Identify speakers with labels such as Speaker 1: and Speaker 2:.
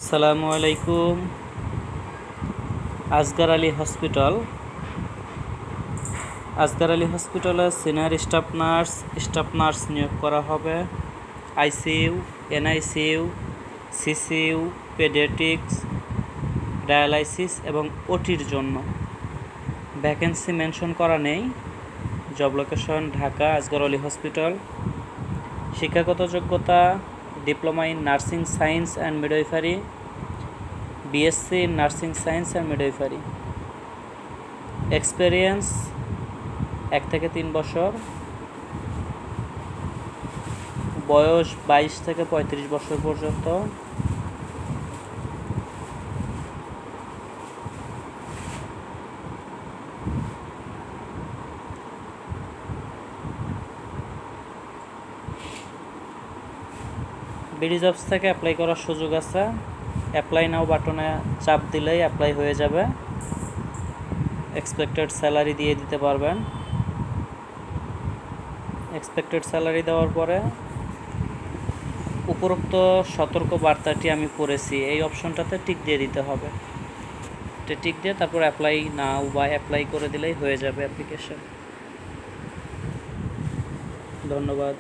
Speaker 1: আসসালামু আলাইকুম। আসগার আলী হসপিটালে সিনিয়র স্টাফ নার্স নিয়োগ করা হবে। ICU, NICU, CCU, paediatrics, dialysis এবং ওটির জন্য। ভ্যাকেন্সি মেনশন করা নেই। জব লোকেশন ঢাকা, আসগার আলী হসপিটাল। শিক্ষাগত যোগ্যতা diploma in nursing science and midwifery, BSc in nursing science and midwifery. Experience 1 থেকে 3 বছর। বয়স 22 থেকে 35 বছর পর্যন্ত। বিডি জবস থেকে অ্যাপ্লাই করার সুযোগ আছে। অ্যাপ্লাই নাও বাটনে চাপ দিলেই অ্যাপ্লাই হয়ে যাবে। এক্সপেক্টেড স্যালারি দিয়ে দিতে পারবেন। এক্সপেক্টেড স্যালারি দেওয়ার পরে উপরোক্ত সতর্ক বার্তাটি আমি পড়েছি, এই অপশনটাতে টিক দিয়ে দিতে হবে। টিক দিয়ে তারপর অ্যাপ্লাই নাও বা অ্যাপ্লাই করে দিলেই হয়ে যাবে অ্যাপ্লিকেশন। ধন্যবাদ।